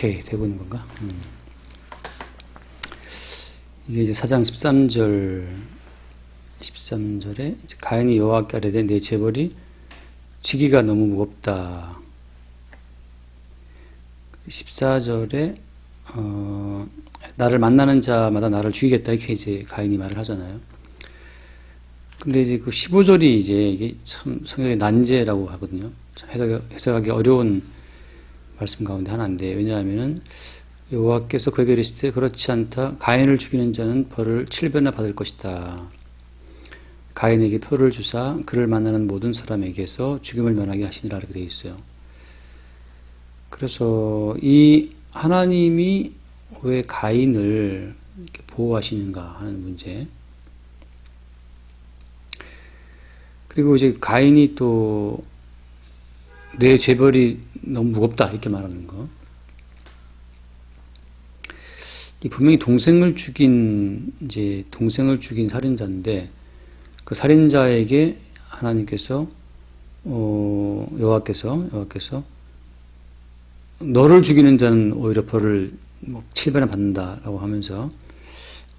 오케이, 되고 있는 건가? 이게 이제 4장 13절에 가인이 여호와께 아뢰되 내 재벌이 지기가 너무 무겁다. 14절에 나를 만나는 자마다 나를 죽이겠다 이렇게 이제 가인이 말을 하잖아요. 근데 이제 그 15절이 이제 이게 참 성경의 난제라고 하거든요. 해석하기 어려운 말씀 가운데 하나인데, 왜냐하면은 여호와께서 그에게 이르시되 그렇지 않다. 가인을 죽이는 자는 벌을 7배나 받을 것이다. 가인에게 표를 주사 그를 만나는 모든 사람에게서 죽임을 면하게 하시니라 이렇게 되어 있어요. 그래서 이 하나님이 왜 가인을 이렇게 보호하시는가 하는 문제. 그리고 이제 가인이 또 내 죄벌이 너무 무겁다 이렇게 말하는 거. 이 분명히 동생을 죽인 살인자인데, 그 살인자에게 하나님께서 여호와께서 너를 죽이는 자는 오히려 벌을 7배나 받는다라고 하면서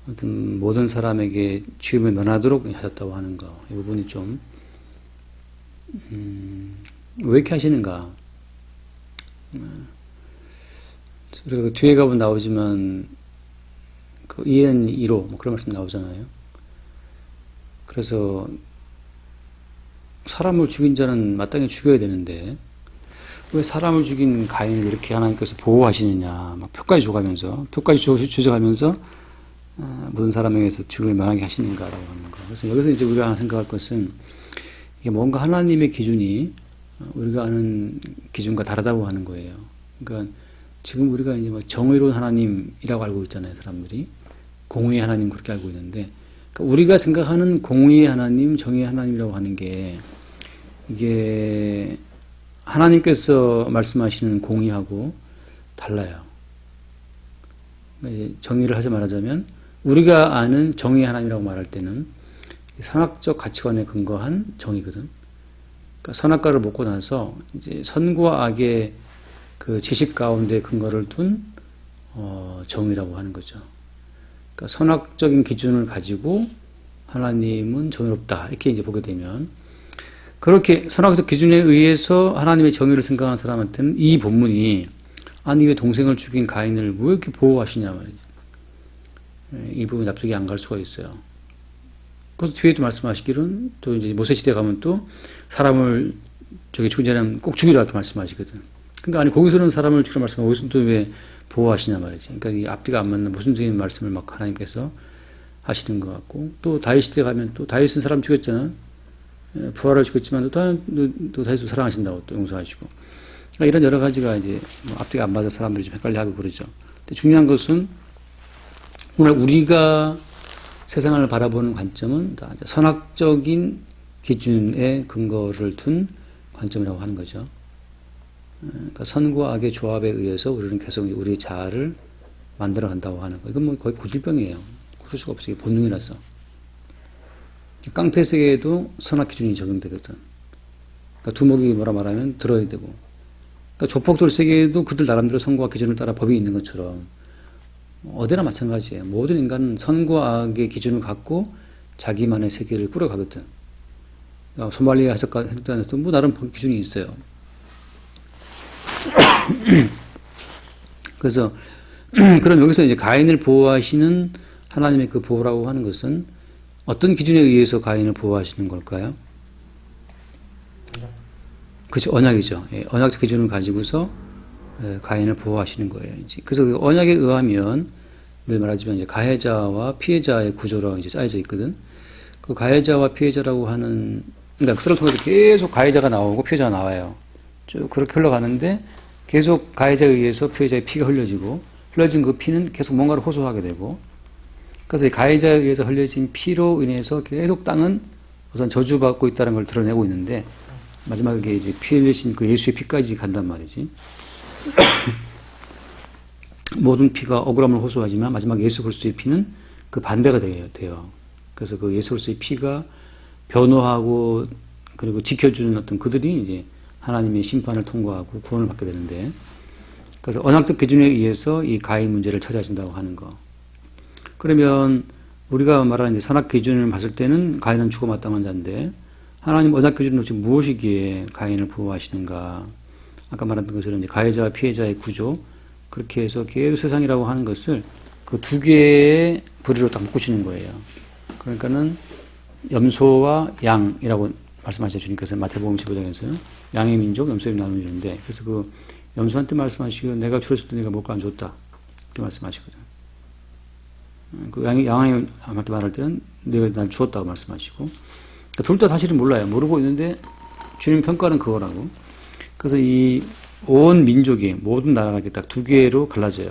아무튼 모든 사람에게 죽임을 면하도록 하셨다고 하는 거. 이 부분이 좀 왜 이렇게 하시는가? 그리고 뒤에 가보면 나오지만 그 이엔 1호 뭐 그런 말씀 나오잖아요. 그래서 사람을 죽인 자는 마땅히 죽여야 되는데 왜 사람을 죽인 가인을 이렇게 하나님께서 보호하시느냐, 막 표까지 주져가면서 모든 사람에게서 죽음을 면하게 하시는가라고 하는 거. 그래서 여기서 이제 우리가 생각할 것은 이게 뭔가 하나님의 기준이 우리가 아는 기준과 다르다고 하는 거예요. 그러니까 지금 우리가 이제 정의로운 하나님이라고 알고 있잖아요, 사람들이. 공의의 하나님 그렇게 알고 있는데, 그러니까 우리가 생각하는 공의의 하나님, 정의의 하나님이라고 하는 게 이게 하나님께서 말씀하시는 공의하고 달라요. 정의를 하자 말하자면 우리가 아는 정의의 하나님이라고 말할 때는 선악적 가치관에 근거한 정의거든. 그러니까 선악과를 먹고 나서 이제 선과 악의 그 지식 가운데 근거를 둔 정의라고 하는 거죠. 그러니까 선악적인 기준을 가지고 하나님은 정의롭다 이렇게 이제 보게 되면, 그렇게 선악적 기준에 의해서 하나님의 정의를 생각하는 사람한테는 이 본문이 아니 왜 동생을 죽인 가인을 왜 이렇게 보호하시냐 말이지. 이 부분이 납득이 안 갈 수가 있어요. 그래서 뒤에도 말씀하시기는 또 이제 모세 시대 가면 또 사람을 죽인 자는 꼭 죽이라 이렇게 말씀하시거든. 그러니까 아니 거기서는 사람을 죽이라 말씀하고 여기서는 또 왜 보호하시냐 말이지. 그러니까 이 앞뒤가 안 맞는 모순적인 말씀을 막 하나님께서 하시는 것 같고, 또 다윗 시대 가면 또 다윗은 사람 죽였잖아. 부활을 죽였지만 또 다윗을 사랑하신다고 또 용서하시고. 그러니까 이런 여러 가지가 이제 앞뒤가 안 맞아 사람들이 좀 헷갈려하고 그러죠. 근데 중요한 것은 오늘 우리가 세상을 바라보는 관점은 다 선악적인 기준에 근거를 둔 관점이라고 하는 거죠. 그러니까 선과 악의 조합에 의해서 우리는 계속 우리의 자아를 만들어 간다고 하는 거. 이건 뭐 거의 고질병이에요. 고칠 수가 없어요. 본능이라서. 깡패 세계에도 선악 기준이 적용되거든. 그러니까 두목이 뭐라 말하면 들어야 되고. 그러니까 조폭들 세계에도 그들 나름대로 선과 기준을 따라 법이 있는 것처럼 어디나 마찬가지예요. 모든 인간은 선과 악의 기준을 갖고 자기만의 세계를 꾸려가거든. 그러니까 소말리아 해적단에도 뭐 나름 기준이 있어요. 그래서 그럼 여기서 이제 가인을 보호하시는 하나님의 그 보호라고 하는 것은 어떤 기준에 의해서 가인을 보호하시는 걸까요? 그렇죠. 언약이죠. 예, 언약적 기준을 가지고서 가인을 보호하시는 거예요. 이제. 그래서 그 언약에 의하면 늘 말하지만 이제 가해자와 피해자의 구조로 이제 쌓여져 있거든. 그 가해자와 피해자라고 하는, 그러니까 그를 통해서 계속 가해자가 나오고 피해자가 나와요. 쭉 그렇게 흘러가는데 계속 가해자에 의해서 피해자의 피가 흘려지고, 흘려진 그 피는 계속 뭔가를 호소하게 되고, 그래서 가해자에 의해서 흘려진 피로 인해서 계속 땅은 우선 저주받고 있다는 걸 드러내고 있는데, 마지막에 이제 피 흘리신 그 예수의 피까지 간단 말이지. 모든 피가 억울함을 호소하지만 마지막 예수 그리스도의 피는 그 반대가 돼요. 그래서 그 예수 그리스도의 피가 변호하고 그리고 지켜주는 어떤 그들이 이제 하나님의 심판을 통과하고 구원을 받게 되는데, 그래서 언약적 기준에 의해서 이 가해 문제를 처리하신다고 하는 거. 그러면 우리가 말하는 선악 기준을 봤을 때는 가해는 죽어 마땅한 자인데 하나님 언약 기준은 도대체 무엇이기에 가해를 보호하시는가? 아까 말한 것처럼 이제 가해자와 피해자의 구조 그렇게 해서 계속 세상이라고 하는 것을 그 두 개의 부류로 딱 묶으시는 거예요. 그러니까는 염소와 양이라고 말씀하셨죠. 주님께서 마태복음 15장에서는 양의 민족, 염소의 나누는데 그래서 그 염소한테 말씀하시고 내가 줄였을 때 네가 먹고 안 줬다. 이렇게 말씀하시거든. 그 양한테 말할 때는 내가 난 주었다고 말씀하시고 그러니까 둘 다 사실은 몰라요. 모르고 있는데 주님 평가는 그거라고. 그래서 이 온 민족이 모든 나라가 이렇게 딱 두 개로 갈라져요.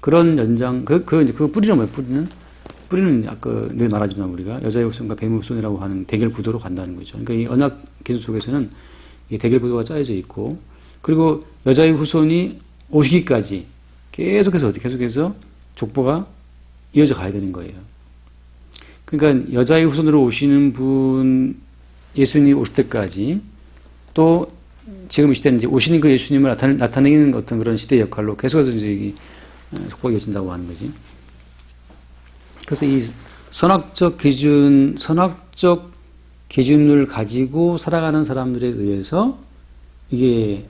그런 연장 그 뿌리는 뭐예요? 뿌리는 아까 늘 말하지만 우리가 여자의 후손과 뱀의 후손이라고 하는 대결 구도로 간다는 거죠. 그러니까 이 언약 기준 속에서는 이 대결 구도가 짜여져 있고 그리고 여자의 후손이 오시기까지 계속해서 족보가 이어져 가야 되는 거예요. 그러니까 여자의 후손으로 오시는 분 예수님이 오실 때까지 또 지금 이 시대는 이제 오시는 그 예수님을 나타내는 어떤 그런 시대 역할로 계속해서 이제 이 족보가 이어진다고 하는 거지. 그래서 이 선악적 기준을 가지고 살아가는 사람들에 의해서 이게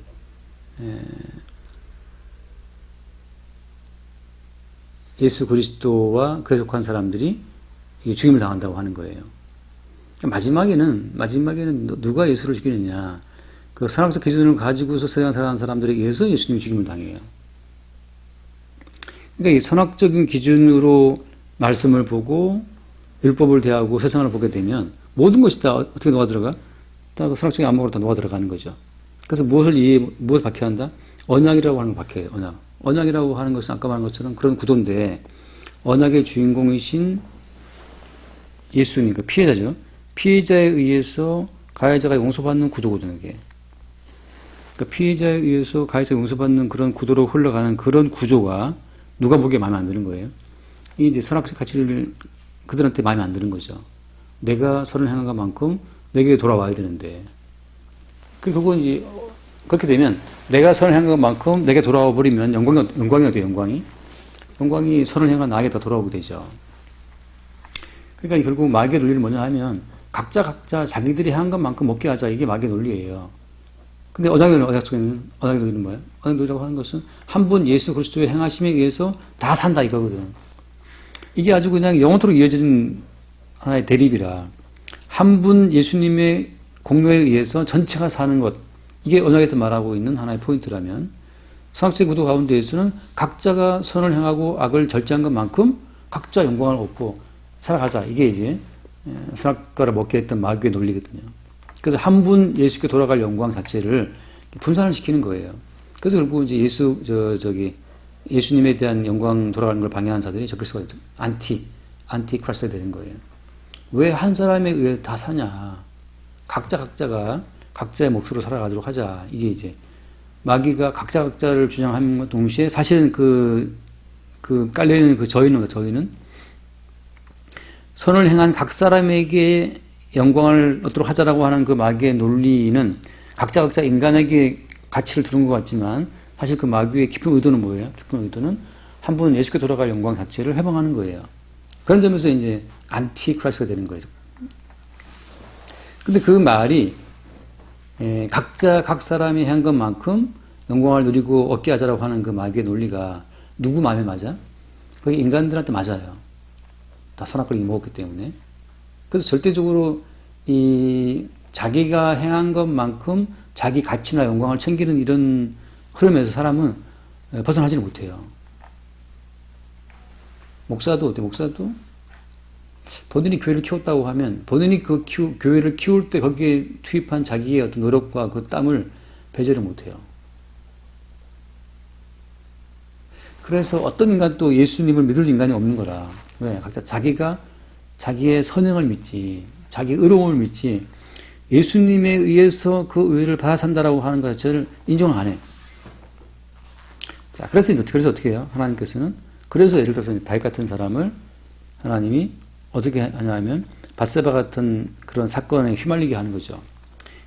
예수 그리스도와 그에 속한 사람들이 죽임을 당한다고 하는 거예요. 마지막에는 누가 예수를 죽이느냐. 그 선악적 기준을 가지고서 세상 살아가는 사람들에 의해서 예수님이 죽임을 당해요. 그러니까 이 선악적인 기준으로 말씀을 보고 율법을 대하고 세상을 보게 되면 모든 것이 다 어떻게 녹아 들어가? 다 그 선악적인 안목으로 다 녹아 들어가는 거죠. 그래서 무엇을 박혀야 한다? 언약이라고 하는 거 박혀요. 언약이라고 하는 것은 아까 말한 것처럼 그런 구도인데 언약의 주인공이신 예수님, 그 피해자죠. 피해자에 의해서 가해자가 용서받는 구도거든요, 이게. 그러니까 피해자에 의해서 가해자가 용서받는 그런 구도로 흘러가는 그런 구조가 누가 보기에 마음에 안 드는 거예요. 이 이제 선악적 가치를 그들한테 마음에 안 드는 거죠. 내가 선을 행한 것만큼 내게 돌아와야 되는데. 그리고 이제 그렇게 되면 내가 선을 행한 것만큼 내게 돌아와 버리면 영광이 어때요, 영광이? 영광이 선을 행한 나에게 다 돌아오게 되죠. 그러니까 결국 마귀의 논리를 뭐냐 하면 각자 자기들이 한 것만큼 먹게 하자. 이게 마귀의 논리예요. 근데 언약의 논리는 뭐예요? 언약의 논리라고 하는 것은 한 분 예수 그리스도의 행하심에 의해서 다 산다 이거거든. 이게 아주 그냥 영원토록 이어지는 하나의 대립이라 한 분 예수님의 공로에 의해서 전체가 사는 것 이게 언약에서 말하고 있는 하나의 포인트라면 선악적 구도 가운데에서는 각자가 선을 행하고 악을 절제한 것만큼 각자 영광을 얻고 살아가자. 이게 이제 선악과를 먹게 했던 마귀의 논리거든요. 그래서 한 분 예수께 돌아갈 영광 자체를 분산을 시키는 거예요. 그래서 결국 이제 예수님에 대한 영광 돌아가는 걸 방해하는 자들이 적그리스도가 안티크리스트가 되는 거예요. 왜 한 사람에 의해 다 사냐? 각자가 각자의 몫으로 살아가도록 하자. 이게 이제 마귀가 각자를 주장하는 동시에 사실은 그 깔려있는 그 저희는 선을 행한 각 사람에게 영광을 얻도록 하자라고 하는 그 마귀의 논리는 각자 인간에게 가치를 두는 것 같지만 사실 그 마귀의 깊은 의도는 뭐예요? 깊은 의도는 한 분 예수께 돌아갈 영광 자체를 회방하는 거예요. 그런 점에서 이제 안티크리스트가 되는 거예요. 근데 그 말이 각 사람이 한 것만큼 영광을 누리고 얻게 하자라고 하는 그 마귀의 논리가 누구 마음에 맞아? 그게 인간들한테 맞아요. 다 선악과를 이먹었기 때문에. 그래서 절대적으로 자기가 행한 것만큼 자기 가치나 영광을 챙기는 이런 흐름에서 사람은 벗어나지는 못해요. 목사도 본인이 교회를 키웠다고 하면 본인이 그 교회를 키울 때 거기에 투입한 자기의 어떤 노력과 그 땀을 배제를 못해요. 그래서 어떤 인간도 예수님을 믿을 인간이 없는 거라. 왜? 각자 자기의 선행을 믿지, 자기 의로움을 믿지, 예수님에 의해서 그 의를 받아 산다라고 하는 것 자체를 인정을 안 해. 자, 그래서 어떻게 해요? 하나님께서는 그래서 예를 들어서 다윗 같은 사람을 하나님이 어떻게 하냐 하면 밧세바 같은 그런 사건에 휘말리게 하는 거죠.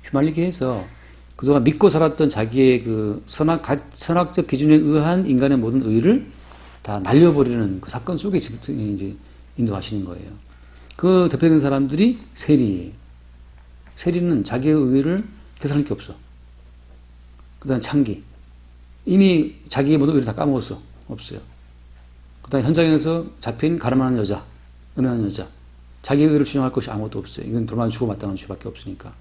휘말리게 해서 그동안 믿고 살았던 자기의 그 선악적 기준에 의한 인간의 모든 의를 다 날려버리는 그 사건 속에 이제 인도하시는 거예요. 그 대표적인 사람들이 세리예요. 세리는 자기의 의를 계산할 게 없어. 그 다음 창기. 이미 자기의 모든 의를 다 까먹었어. 없어요. 그 다음 현장에서 잡힌 가늠하는 여자, 음행하는 여자. 자기의 의를 주장할 것이 아무것도 없어요. 이건 돌만 주고 마땅한 죄밖에 없으니까.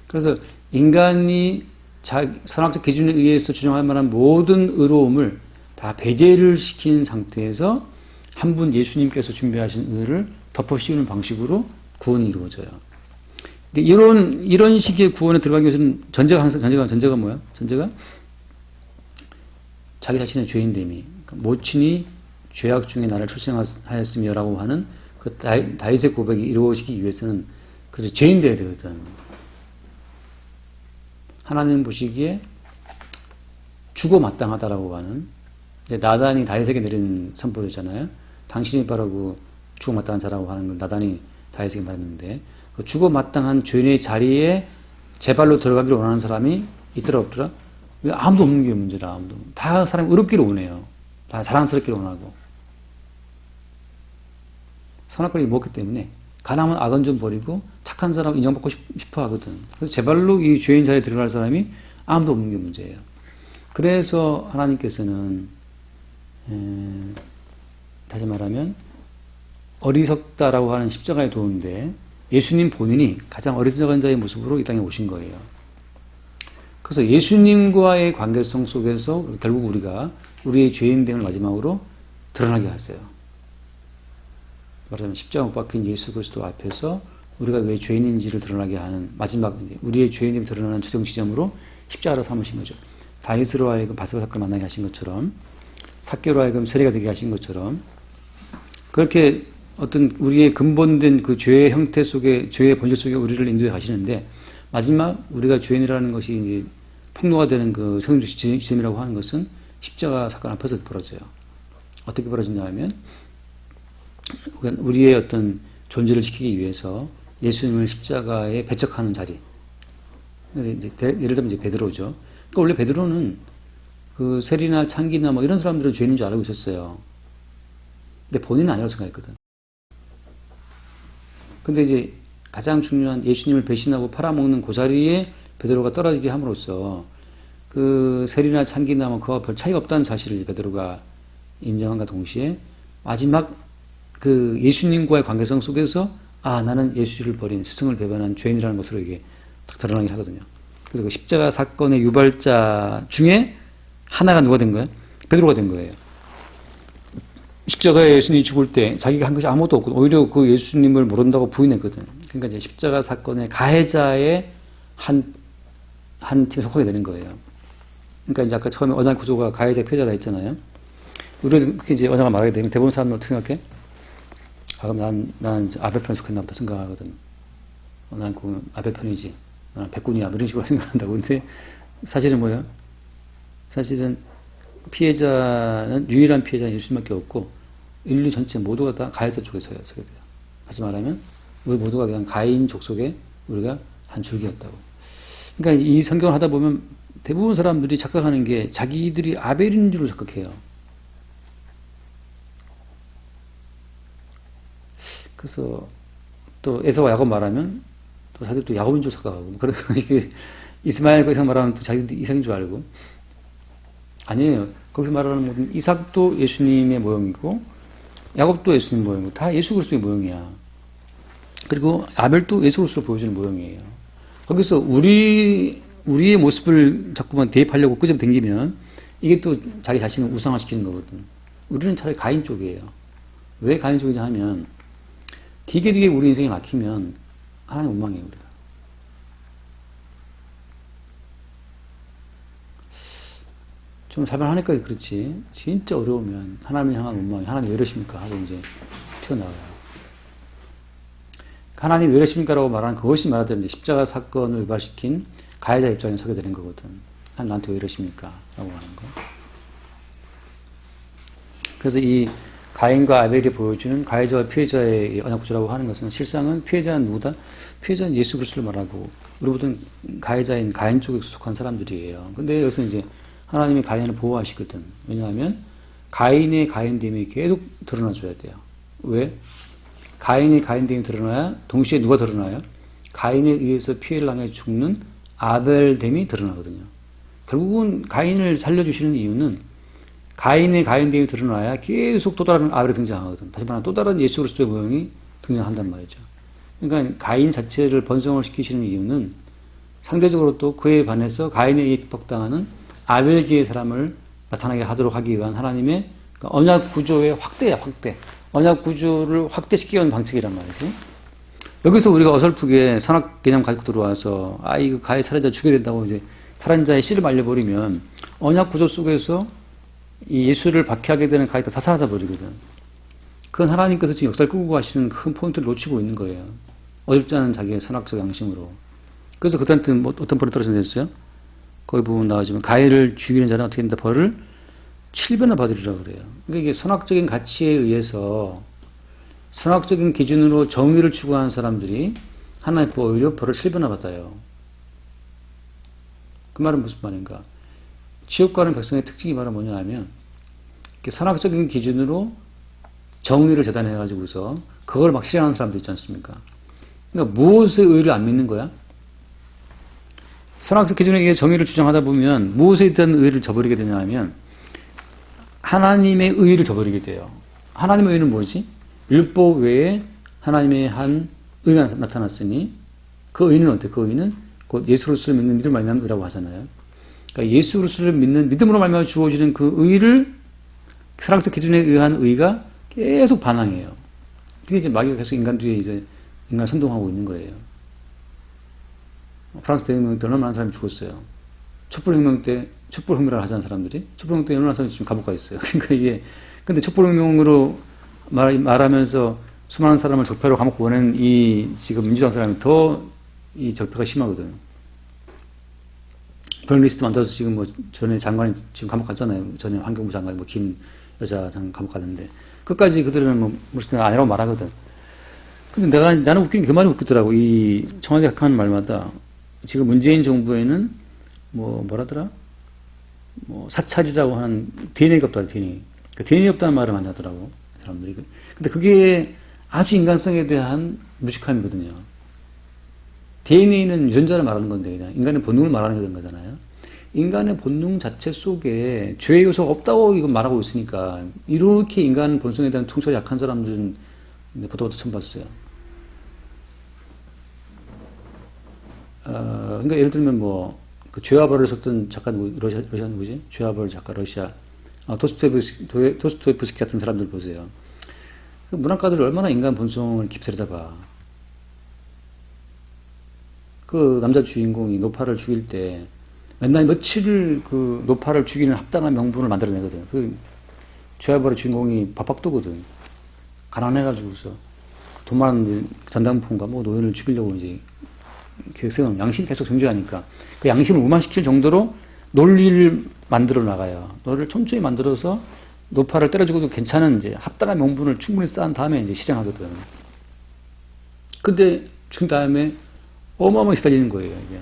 그래서 인간이 선악적 기준에 의해서 주장할 만한 모든 의로움을 다 배제를 시킨 상태에서 한 분 예수님께서 준비하신 의를 덮어 씌우는 방식으로 구원이 이루어져요. 이런 식의 구원에 들어가기 위해서는 전제가 뭐야? 전제가 자기 자신의 죄인됨이, 모친이 죄악 중에 나를 출생하였으며라고 하는 그 다윗의 고백이 이루어지기 위해서는 그래서 죄인 되어야 되거든. 하나님 보시기에 죽어 마땅하다라고 하는, 나단이 다윗에게 내린 선포였잖아요. 당신이 바라고 죽어 마땅한 자라고 하는 걸 나단이 다윗에게 말했는데, 그 죽어 마땅한 죄인의 자리에 제 발로 들어가기를 원하는 사람이 있더라 없더라? 아무도 없는 게 문제다. 아무도. 다 사람이 의롭기를 원해요. 다 자랑스럽기를 원하고. 선악과를 먹기 때문에 가난한 악은 좀 버리고 착한 사람 인정받고 싶어 하거든. 그래서 제 발로 이 죄인 자리에 들어갈 사람이 아무도 없는 게 문제예요. 그래서 하나님께서는 다시 말하면 어리석다라고 하는 십자가의 도인데 예수님 본인이 가장 어리석은 자의 모습으로 이 땅에 오신 거예요. 그래서 예수님과의 관계성 속에서 결국 우리가 우리의 죄인됨을 마지막으로 드러나게 하세요. 말하자면 십자가 못 박힌 예수 그리스도 앞에서 우리가 왜 죄인인지를 드러나게 하는 마지막 우리의 죄인됨이 드러나는 최종 지점으로 십자가로 삼으신 거죠. 다윗으로 하여금 바세바 사건을 만나게 하신 것처럼, 삭개로 하여금 세리가 되게 하신 것처럼, 그렇게 어떤 우리의 근본된 그 죄의 형태 속에, 죄의 본질 속에 우리를 인도해 가시는데, 마지막 우리가 죄인이라는 것이 이제 폭로가 되는 그 최종 지점이라고 하는 것은 십자가 사건 앞에서 벌어져요. 어떻게 벌어지냐 하면, 우리의 어떤 존재를 지키기 위해서 예수님을 십자가에 배척하는 자리. 예를 들면 이제 베드로죠. 그러니까 원래 베드로는 그 세리나 창기나 뭐 이런 사람들은 죄인인 줄 알고 있었어요. 근데 본인은 아니라고 생각했거든. 근데 이제 가장 중요한 예수님을 배신하고 팔아먹는 그 자리에 베드로가 떨어지게 함으로써 그 세리나 창기나 뭐 그와 별 차이가 없다는 사실을 베드로가 인정함과 동시에 마지막 그 예수님과의 관계성 속에서 나는 예수를 버린 스승을 배반한 죄인이라는 것으로 이게 딱 드러나게 하거든요. 그래서 그 십자가 사건의 유발자 중에 하나가 누가 된 거예요? 베드로가 된 거예요. 십자가에 예수님이 죽을 때 자기가 한 것이 아무것도 없고 오히려 그 예수님을 모른다고 부인했거든. 그러니까 이제 십자가 사건의 가해자의 한 팀에 속하게 되는 거예요. 그러니까 이제 아까 처음에 언약 구조가 가해자 피해자라 했잖아요. 우리가 그렇게 이제 언약을 말하게 되면 대부분 사람은 어떻게 생각해? 그럼 난 아베 편에 속했나 보다 생각하거든. 난 그 아베 편이지. 나는 백군이야. 이런 식으로 생각한다고. 근데 사실은 뭐예요? 사실은 유일한 피해자는 예수님밖에 없고, 인류 전체 모두가 다 가해자 쪽에 서게 돼요. 다시 말하면, 우리 모두가 그냥 가인 족속에 우리가 한 줄기였다고. 그러니까 이 성경을 하다 보면 대부분 사람들이 착각하는 게 자기들이 아벨인 줄로 착각해요. 그래서 또 에서와 야곱 말하면 또 자기들 또 야곱인 줄 착각하고, 그래서 이스마엘 그 이상 말하면 또 자기들 이삭인 줄 알고. 아니에요. 거기서 말하는 모든 이삭도 예수님의 모형이고 야곱도 예수님 모형이고 다 예수 그리스도의 모형이야. 그리고 아벨도 예수 그리스도를 보여주는 모형이에요. 거기서 우리의 모습을 자꾸만 대입하려고 끄집어 당기면 이게 또 자기 자신을 우상화시키는 거거든. 우리는 차라리 가인 쪽이에요. 왜 가인 쪽이냐 하면 되게 우리 인생이 막히면 하나님 원망해요, 우리가. 좀 살만하니까 그렇지. 진짜 어려우면 하나님을 향한 원망이 하나님 왜 이러십니까? 하고 이제 튀어나와요. 하나님 왜 이러십니까? 라고 말하는 그것이 말하자면 십자가 사건을 유발시킨 가해자 입장에 서게 되는 거거든. 하나님 나한테 왜 이러십니까? 라고 하는 거. 그래서 이 가인과 아벨이 보여주는 가해자와 피해자의 언약구조라고 하는 것은 실상은 피해자는 누구다? 피해자는 예수 그리스도를 말하고 우리 모든 가해자인 가인 쪽에 속한 사람들이에요. 근데 여기서 이제 하나님이 가인을 보호하시거든. 왜냐하면 가인의 가인됨이 계속 드러나줘야 돼요. 왜? 가인의 가인됨이 드러나야 동시에 누가 드러나요? 가인에 의해서 피해를 당해 죽는 아벨됨이 드러나거든요. 결국은 가인을 살려주시는 이유는 가인의 가인됨이 드러나야 계속 또 다른 아벨이 등장하거든. 다시 말하면 또 다른 예수 그리스도의 모형이 등장한단 말이죠. 그러니까 가인 자체를 번성을 시키시는 이유는 상대적으로 또 그에 반해서 가인에 의해 핍박당하는 아벨계의 사람을 나타나게 하도록 하기 위한 하나님의 언약 구조의 확대야, 확대. 언약 구조를 확대시키는 방책이란 말이죠. 여기서 우리가 어설프게 선악 개념 가지고 들어와서 이거 가해 살인자 죽여야 된다고 이제 살인자의 씨를 말려버리면 언약 구조 속에서 이 예수를 박해하게 되는 가해가 다 사라져 버리거든. 그건 하나님께서 지금 역사를 끌고 가시는 큰 포인트를 놓치고 있는 거예요. 어줍지 않은 자기의 선악적 양심으로. 그래서 그들한테 뭐 어떤 벌이 떨어졌어요? 거기 부분 나오지만 가해를 죽이는 자는 어떻게 된다? 벌을 7배나 받으리라 그래요. 그러니까 이게 선악적인 가치에 의해서 선악적인 기준으로 정의를 추구하는 사람들이 하나님 오히려 벌을 7배나 받아요. 그 말은 무슨 말인가? 지옥 가는 백성의 특징이 바로 뭐냐 하면 선악적인 기준으로 정의를 재단해가지고서 그걸 막 실행하는 사람들 있지 않습니까? 그러니까 무엇의 의를 안 믿는 거야? 선악적 기준에 의해 정의를 주장하다 보면 무엇에 대한 의를 저버리게 되냐 하면 하나님의 의를 저버리게 돼요. 하나님의 의는 뭐지? 율법 외에 하나님의 한 의가 나타났으니 그 의는 어때? 그 의는 곧 예수 그리스도를 믿는 믿음으로 말미암은 의라고 하잖아요. 그러니까 예수 그리스도를 믿는 믿음으로 말미암아 주어지는 그 의를 선악적 기준에 의한 의가 계속 반항해요. 그게 이제 마귀가 계속 인간 뒤에 이제 인간 선동하고 있는 거예요. 프랑스 대혁명 때 얼마나 많은 사람이 죽었어요. 촛불혁명 때 촛불혁명을 하자는 사람들이 촛불혁명 때 얼마나 사람이 지금 감옥 가 있어요. 그러니까 이게 근데 촛불혁명으로 말하면서 수많은 사람을 적폐로 감옥 보낸 이 지금 민주당 사람이 더 이 적폐가 심하거든. 블랙리스트 만들어서 지금 뭐 전에 장관이 지금 감옥 갔잖아요. 전에 환경부 장관 김 여자 장 감옥 갔는데 끝까지 그들은 뭐 무슨 아니라고 말하거든. 근데 나는 웃기는 게 그 말이 웃기더라고. 이 청와대 하는 말마다 지금 문재인 정부에는 뭐라더라? 사찰이라고 하는 DNA가 없다, DNA. 그러니까 DNA 없다는 말을 많이 하더라고, 사람들이. 근데 그게 아주 인간성에 대한 무식함이거든요. DNA는 유전자를 말하는 건데, 그냥 인간의 본능을 말하는 거잖아요. 인간의 본능 자체 속에 죄의 요소가 없다고 이거 말하고 있으니까, 이렇게 인간 본성에 대한 통찰이 약한 사람들은 보다 보다 처음 봤어요. 그러니까 예를 들면 그 죄와 벌을 섞던 작가 러시아 누구지? 죄와 벌 작가 러시아 도스토옙스키 같은 사람들 보세요. 그 문학가들이 얼마나 인간 본성을 깊이 들여다봐. 그 남자 주인공이 노파를 죽일 때 맨날 며칠을 그 노파를 죽이는 합당한 명분을 만들어내거든. 그 죄와 벌의 주인공이 밥박도거든. 가난해가지고서 돈 많은 전당포인가 노예를 죽이려고 이제 계획 세우는 양심이 계속 존재하니까 그 양심을 무마시킬 정도로 논리를 만들어 나가요. 논리를 촘촘히 만들어서 노파를 때려 죽어도 괜찮은 이제 합당한 명분을 충분히 쌓은 다음에 이제 실행하거든. 근데 죽은 다음에 어마어마하게 시달리는 거예요. 이제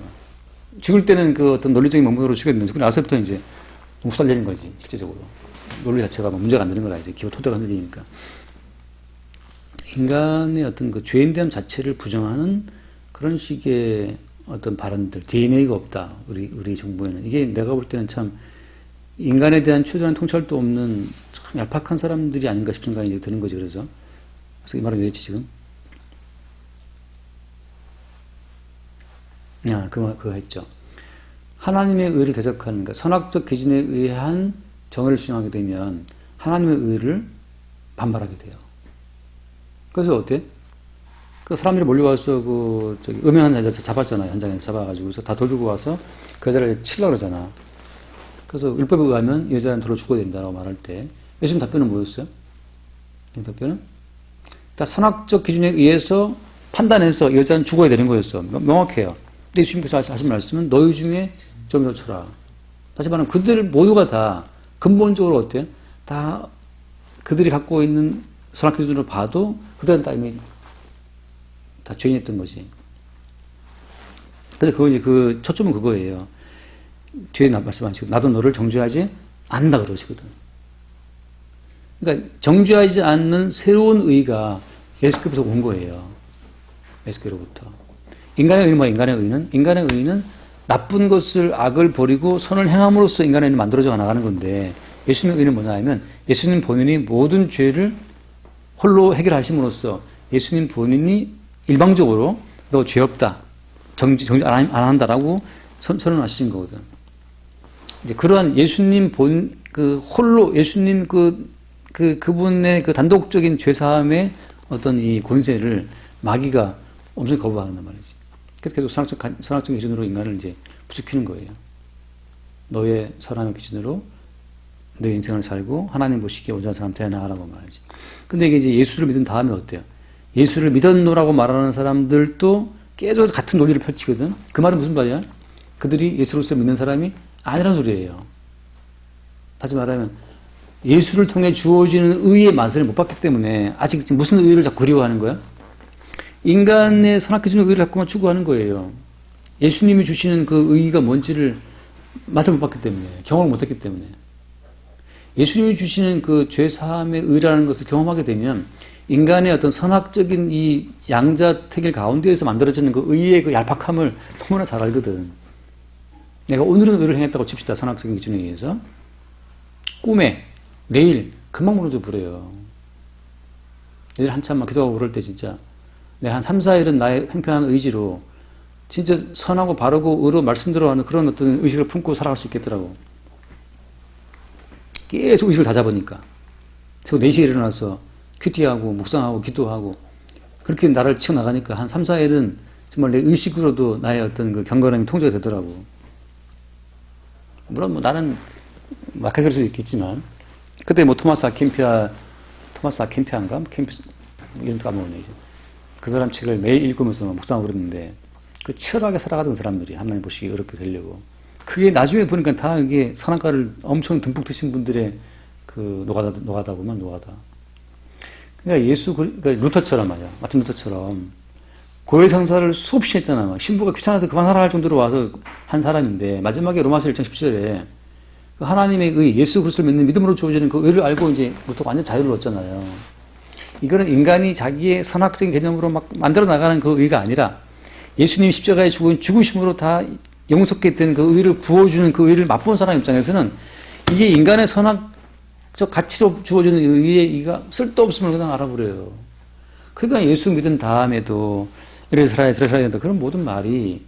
죽을 때는 그 어떤 논리적인 명분으로 죽였는데 죽고 나서부터 이제 너무 시달리는 거지 실제적으로. 논리 자체가 문제가 안 되는 거라 이제 기본 토대가 흔들리니까. 인간의 어떤 그 죄인됨 자체를 부정하는 그런 식의 어떤 발언들, DNA가 없다. 우리 정부에는. 이게 내가 볼 때는 참 인간에 대한 최소한 통찰도 없는 참 얄팍한 사람들이 아닌가 싶은 생각이 드는 거죠. 그래서 이 말은 왜 했지 지금? 그거 했죠. 하나님의 의를 대적하는, 그러니까 선악적 기준에 의한 정의를 주장하게 되면 하나님의 의를 반발하게 돼요. 그래서 어때? 그 사람들이 몰려와서 음행한 여자 잡았잖아요. 현장에서 잡아가지고서 다 돌리고 와서 그 여자를 치려고 그러잖아. 그래서 율법에 의하면 여자는 돌로 죽어야 된다고 말할 때 예수님 답변은 뭐였어요? 답변은? 다 선악적 기준에 의해서 판단해서 여자는 죽어야 되는 거였어. 명확해요. 근데 예수님께서 하신 말씀은 너희 중에 좀 여쳐라. 다시 말하면 그들 모두가 다 근본적으로 어때요? 다 그들이 갖고 있는 선악 기준으로 봐도 그들은 다 이미 다 죄인했던 거지. 근데 그거 이제 그 초점은 그거예요. 뒤에 말씀하시고 나도 너를 정죄하지 않는다 그러시거든. 그러니까 정죄하지 않는 새로운 의가 예수께로부터 온 거예요. 예수께로부터. 인간의 의는 뭐야? 인간의 의는 나쁜 것을 악을 버리고 선을 행함으로써 인간의 의는 만들어져 나가는 건데 예수님의 의는 뭐냐 하면 예수님 본인이 모든 죄를 홀로 해결하심으로써 예수님 본인이 일방적으로 너 죄 없다. 정지 안 한다라고 선언하신 거거든. 이제 그러한 예수님 홀로 예수님 그분의 그 단독적인 죄사함의 어떤 이 권세를 마귀가 엄청 거부한단 말이지. 그래서 계속 선악적 기준으로 인간을 이제 부추기는 거예요. 너의 사람의 기준으로 너의 인생을 살고 하나님 보시기에 온전한 사람 되어 나가라고 말하지. 근데 이게 이제 예수를 믿은 다음에 어때요? 예수를 믿었노라고 말하는 사람들도 계속 같은 논리를 펼치거든. 그 말은 무슨 말이야? 그들이 예수로서 믿는 사람이 아니란 소리예요. 다시 말하면 예수를 통해 주어지는 의의 맛을 못 봤기 때문에 아직 지금 무슨 의를 자꾸 그리워하는 거야? 인간의 선악 기준의 의를 자꾸만 추구하는 거예요. 예수님이 주시는 그 의의가 뭔지를 맛을 못 봤기 때문에, 경험을 못 했기 때문에. 예수님이 주시는 그 죄사함의 의라는 것을 경험하게 되면 인간의 어떤 선악적인 이 양자택일 가운데에서 만들어지는 그 의의 그 얄팍함을 너무나 잘 알거든. 내가 오늘은 의를 행했다고 칩시다. 선악적인 기준에 의해서. 꿈에 내일 금방 무너져 버려요. 내일 한참만 기도하고 그럴 때 진짜 내가 한 3, 4일은 나의 팽팽한 의지로 진짜 선하고 바르고 의로 말씀대로 하는 그런 어떤 의식을 품고 살아갈 수 있겠더라고. 계속 의식을 다 잡으니까. 새벽 4시에 일어나서 큐티하고 묵상하고 기도하고 그렇게 나를 치워나가니까 한 3, 4일은 정말 내 의식으로도 나의 어떤 그 경건함이 통제가 되더라고. 물론 뭐 나는 막하게 그럴 수도 있겠지만 그때 뭐 토마스 아킨피아인가? 이름 까먹었네 이제. 그 사람 책을 매일 읽으면서 묵상하고 그랬는데 그 치열하게 살아가던 사람들이 하나님 보시기 어렵게 되려고 그게 나중에 보니까 다 이게 선악과를 엄청 듬뿍 드신 분들의 그 노가다구만 노가다. 그러니까 그러니까 루터처럼 말이야. 마틴 루터처럼 고해성사를 수없이 했잖아. 신부가 귀찮아서 그만하라 할 정도로 와서 한 사람인데 마지막에 로마서 1장 17절에 그 하나님의 의, 예수 그리스도를 믿는 믿음으로 주어지는 그 의를 알고 이제 루터가 완전 자유를 얻잖아요. 이거는 인간이 자기의 선악적인 개념으로 막 만들어 나가는 그 의가 아니라 예수님 십자가에 죽으심으로 다 영속게 된 그 의를 부어주는 그 의를 맛본 사람 입장에서는 이게 인간의 선악적 가치로 주어지는 의의 의가 쓸데없음을 그냥 알아버려요. 그러니까 예수 믿은 다음에도 이래 살아야 저래 살아야 된다. 그런 모든 말이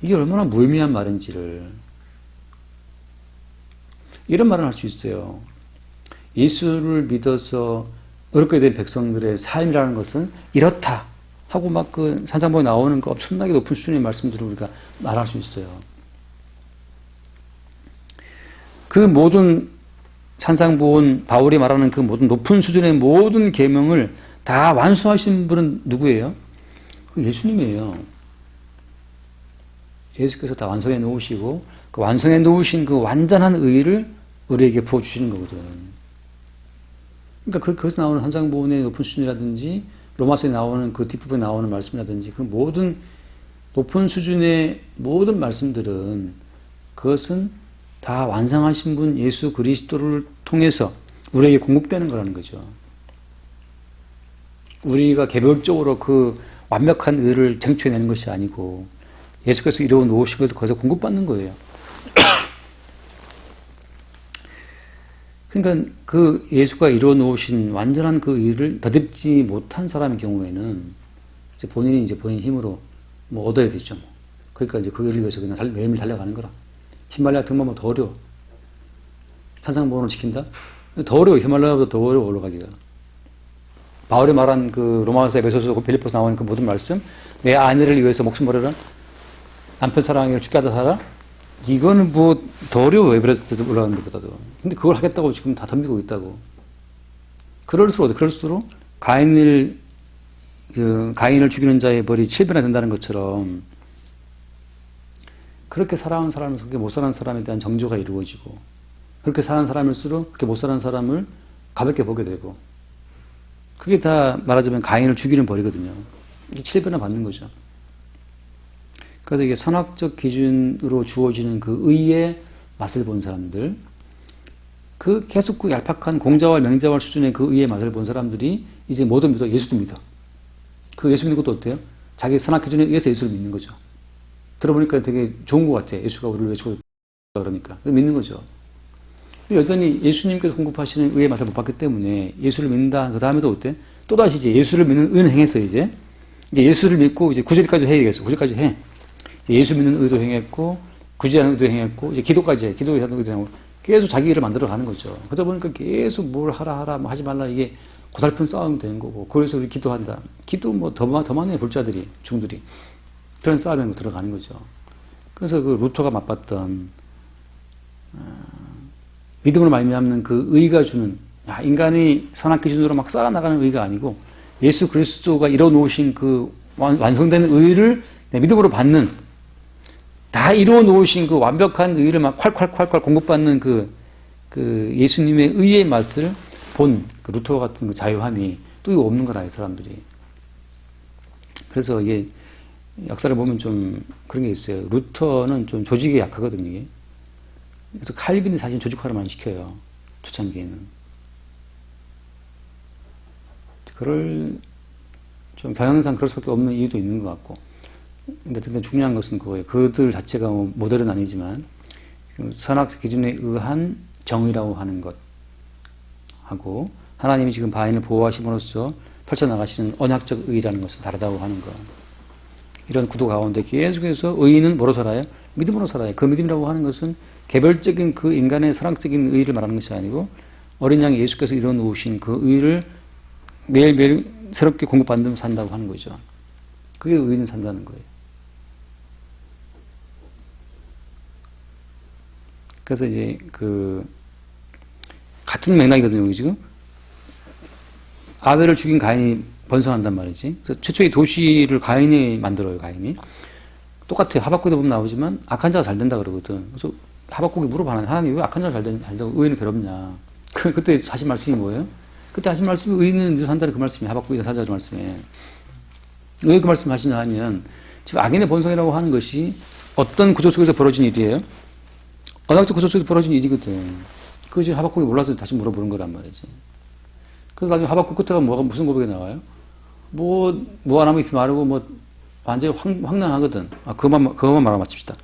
이게 얼마나 무의미한 말인지를 이런 말을 할 수 있어요. 예수를 믿어서 어렵게 된 백성들의 삶이라는 것은 이렇다 하고 막 그 산상보에 나오는 그 엄청나게 높은 수준의 말씀들을 우리가 말할 수 있어요. 그 모든 산상보온 바울이 말하는 그 모든 높은 수준의 모든 계명을 다 완수하신 분은 누구예요? 그 예수님이에요. 예수께서 다 완성해 놓으시고 그 완성해 놓으신 그 완전한 의를 우리에게 부어주시는 거거든. 그러니까 거기서 나오는 산상보온의 높은 수준이라든지 로마서에 나오는 그 뒷부분에 나오는 말씀이라든지 그 모든 높은 수준의 모든 말씀들은 그것은 다 완성하신 분 예수 그리스도를 통해서 우리에게 공급되는 거라는 거죠. 우리가 개별적으로 그 완벽한 의를 쟁취해내는 것이 아니고 예수께서 이루어 놓으신 것을 거기서 공급받는 거예요. 그러니까 그 예수가 이루어 놓으신 완전한 그 의를 더듬지 못한 사람의 경우에는 이제 본인이 이제 본인 힘으로 뭐 얻어야 되죠. 뭐. 그러니까 이제 그걸 위해서 그냥 매일매일 달려가는 거라. 히말라야 등반은 더 어려워. 산상보온을 지킨다? 더 어려워. 히말라야보다 더 어려워 올라가기가. 바울이 말한 그 로마서, 에베소서, 빌립보서 나오는 그 모든 말씀, 내 아내를 위해서 목숨 버려라. 남편 사랑을 죽게 하다 살아. 이거는 뭐 더 어려워. 에베레스트에서 올라가는 것보다도. 근데 그걸 하겠다고 지금 다 덤비고 있다고. 그럴수록 가인을 죽이는 자의 벌이 7배나 된다는 것처럼 그렇게 살아온 사람을 그렇게 못 살아온 사람에 대한 정죄가 이루어지고 그렇게 사는 사람일수록 그렇게 못 살아온 사람을 가볍게 보게 되고, 그게 다 말하자면 가인을 죽이는 벌이거든요. 이게 7배나 받는 거죠. 그래서 이게 선악적 기준으로 주어지는 그 의의 맛을 본 사람들, 그 계속 그 얄팍한 공자왈 명자왈 수준의 그 의의 맛을 본 사람들이 이제 뭐도 믿어? 예수도 믿어. 그 예수 믿는 것도 어때요? 자기 선악 기준에 의해서 예수를 믿는 거죠. 들어보니까 되게 좋은 것 같아. 예수가 우리를 왜 죽었다 그러니까. 믿는 거죠. 여전히 예수님께서 공급하시는 의의 맛을 못 봤기 때문에 예수를 믿는다. 그 다음에도 어때? 또다시 이제 예수를 믿는 의는 행해서 이제 예수를 믿고 이제 구절까지 해야 되겠어. 구절까지 해. 예수 믿는 의도 행했고, 구제하는 의도 행했고, 이제 기도까지 해. 기도하는 의도 행하고, 계속 자기 일을 만들어 가는 거죠. 그러다 보니까 계속 뭘 하라, 뭐 하지 말라, 이게 고달픈 싸움이 되는 거고, 그래서 우리 기도한다. 기도 뭐 더 많은 불자들이, 중들이. 그런 싸움에 들어가는 거죠. 그래서 그 루터가 맛봤던, 믿음으로 말미암는 그 의가 주는, 인간이 선악 기준으로 막 쌓아나가는 의가 아니고, 예수 그리스도가 이뤄놓으신 그 완성된 의를 믿음으로 받는, 다 이루어 놓으신 그 완벽한 의를 막 콸콸콸콸 공급받는 그 예수님의 의의 맛을 본 그 루터 같은 그 자유함이 또 이거 없는 거라, 이 사람들이. 그래서 이게 역사를 보면 좀 그런 게 있어요. 루터는 좀 조직이 약하거든요, 이게. 그래서 칼빈이 사실 조직화를 많이 시켜요. 초창기에는. 그럴 좀 경향상 그럴 수밖에 없는 이유도 있는 것 같고. 근데 어쨌든 중요한 것은 그거예요. 그들 자체가 뭐 모델은 아니지만 선악 기준에 의한 정의라고 하는 것 하고 하나님이 지금 바인을 보호하심으로써 펼쳐나가시는 언약적 의라는 것은 다르다고 하는 것. 이런 구도 가운데 계속해서 의인은 뭐로 살아요? 믿음으로 살아요. 그 믿음이라고 하는 것은 개별적인 그 인간의 선악적인 의를 말하는 것이 아니고 어린 양 예수께서 이뤄놓으신 그 의를 매일매일 새롭게 공급받으면서 산다고 하는 거죠. 그게 의인은 산다는 거예요. 그래서 이제 같은 맥락이거든요, 여기 지금. 아벨을 죽인 가인이 번성한단 말이지. 그래서 최초의 도시를 가인이 만들어요, 가인이. 똑같아요. 하박국에도 보면 나오지만 악한 자가 잘 된다 그러거든. 그래서 하박국이 물어봐요. 하나님 왜 악한 자가 잘 된다고 의인을 괴롭냐. 그때 하신 말씀이 뭐예요? 그때 하신 말씀이 의인은 산다는 그 말씀이 하박국에서 산다는 말씀이에요. 왜 그 말씀 하시냐 하면 지금 악인의 본성이라고 하는 것이 어떤 구조 속에서 벌어진 일이에요? 언약적 구조 속에서 벌어진 일이거든. 그거 지금 하박국이 몰라서 다시 물어보는 거란 말이지. 그래서 나중에 하박국 끝에가 무슨 고백이 나와요? 무화나무 잎이 마르고 완전히 황량하거든. 그것만 말하고 마칩시다.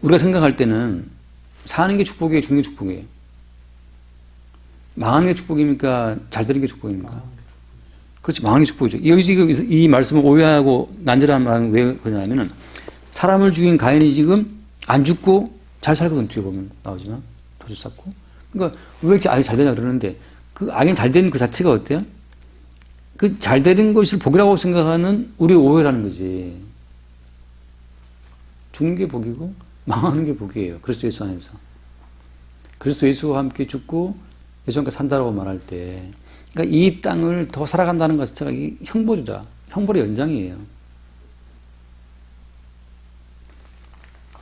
우리가 생각할 때는 사는 게 축복이에요, 죽는 게 축복이에요? 망하는 게 축복입니까? 잘 되는 게 축복입니까? 그렇지, 망하는 게 축복이죠. 여기 지금 이 말씀을 오해하고 난절한 말은 왜 그러냐면은 사람을 죽인 가인이 지금 안 죽고 잘 살거든. 뒤에 보면 나오지만 도주 쌓고. 그러니까 왜 이렇게 악이 잘 되냐 그러는데 그 악이 잘 되는 그 자체가 어때요? 그 잘 되는 것을 복이라고 생각하는 우리의 오해라는 거지. 죽는 게 복이고 망하는 게 복이에요. 그리스도 예수 안에서. 그리스도 예수와 함께 죽고 예수와 함께 산다라고 말할 때, 그러니까 이 땅을 더 살아간다는 것 자체가 형벌이다. 형벌의 연장이에요.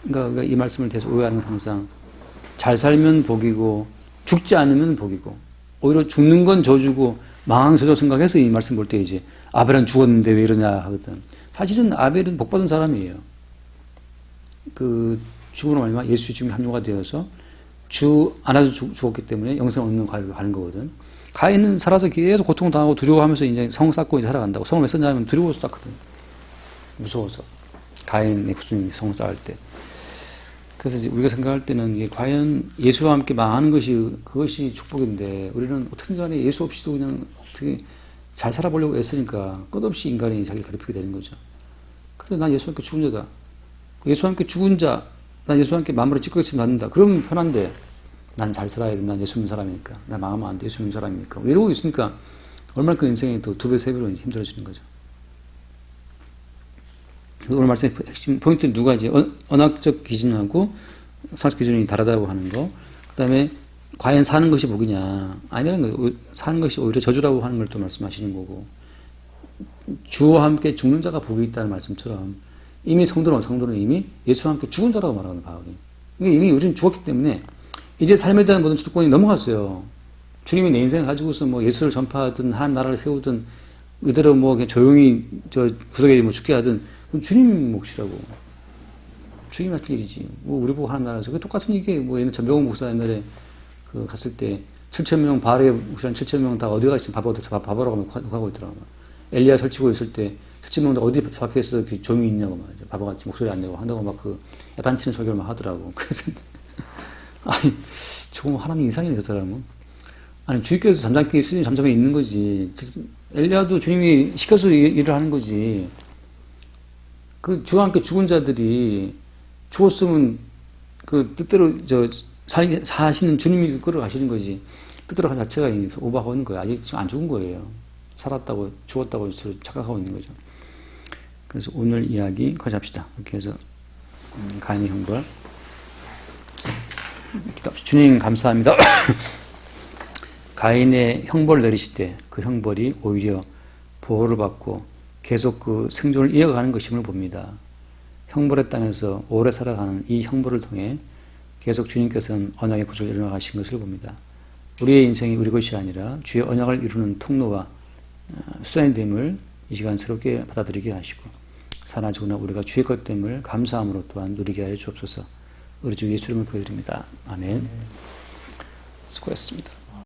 그러니까 이 말씀을 계속 오해하는 건 항상 잘 살면 복이고 죽지 않으면 복이고 오히려 죽는 건 저주고 망한 저주 생각해서 이 말씀 볼 때 이제 아벨은 죽었는데 왜 이러냐 하거든. 사실은 아벨은 복받은 사람이에요. 그 죽음으로 말미암아 예수의 죽음에 합류가 되어서 주 안아서 죽었기 때문에 영생 얻는 과일을 가는 거거든. 가인은 살아서 계속 고통당하고 두려워하면서 이제 성 쌓고 이제 살아간다고. 성을 왜 썼냐면 두려워서 쌓거든. 무서워서. 가인의 구주님 성을 쌓을 때. 그래서 이제 우리가 생각할 때는 이게 과연 예수와 함께 망하는 그것이 축복인데 우리는 어떻게 간에 예수 없이도 그냥 어떻게 잘 살아보려고 애쓰니까 끝없이 인간이 자기를 괴롭히게 되는 거죠. 그래, 난 예수와 함께 죽은 자다. 예수와 함께 죽은 자, 난 예수와 함께 마음으로 찌꺼기처럼 낳는다. 그러면 편한데 난 잘 살아야 돼. 난 예수 믿는 사람이니까. 나 망하면 안 돼. 예수 믿는 사람이니까. 이러고 있으니까 얼마나 그 인생이 더 2배, 3배로 힘들어지는 거죠. 오늘 말씀의 핵심 포인트는 두 가지. 언약적 기준하고 선악적 기준이 다르다고 하는 거. 그 다음에 과연 사는 것이 복이냐. 아니라는 거예요. 사는 것이 오히려 저주라고 하는 걸 또 말씀하시는 거고. 주와 함께 죽는 자가 복이 있다는 말씀처럼 이미 성도는 이미 예수와 함께 죽은 자라고 말하는 바울이. 이미 우리는 죽었기 때문에 이제 삶에 대한 모든 주도권이 넘어갔어요. 주님이 내 인생을 가지고서 뭐 예수를 전파하든 하나님 나라를 세우든 이대로 뭐 그냥 조용히 저 구석에 뭐 죽게 하든 그건 주님 몫이라고. 주님 할 일이지. 뭐 우리 보고 하나님 나라에서 그 똑같은 얘기. 뭐 얘는 전병훈 목사 옛날에 그 갔을 때 7,000명 바알의 목사는 7,000명 다 어디 가시지 바보라고 하고 있더라고. 엘리야 설치고 있을 때 7,000명 다 어디 밖에서 이렇게 종이 있냐고 말이죠. 바보같이 목소리 안 내고 한다고 막 그 야단치는 소리를 막 하더라고. 그래서 아니 조금 하나님 이상이네 저 사람은. 아니 주님께서 잠잠히 있으니 잠잠히 있는 거지. 엘리야도 주님이 시켜서 일을 하는 거지. 그 주와 함께 죽은 자들이 죽었으면 그 뜻대로 사시는 주님이 끌어가시는 거지. 뜻대로 간 자체가 오버하고 있는 거예요. 아직 안 죽은 거예요. 살았다고 죽었다고 착각하고 있는 거죠. 그래서 오늘 이야기 거기서 합시다. 이렇게 해서 가인의 형벌 기도합시다. 주님 감사합니다. 가인의 형벌을 내리실 때 그 형벌이 오히려 보호를 받고 계속 그 생존을 이어가는 것임을 봅니다. 형벌의 땅에서 오래 살아가는 이 형벌을 통해 계속 주님께서는 언약의 구속을 이루어가신 것을 봅니다. 우리의 인생이 우리 것이 아니라 주의 언약을 이루는 통로와 수단이 됨을 이 시간 새롭게 받아들이게 하시고 사나저나 우리가 주의 것 됨을 감사함으로 또한 누리게 하여 주옵소서. 우리 주 예수 이름을 구해드립니다. 아멘. 수고했습니다.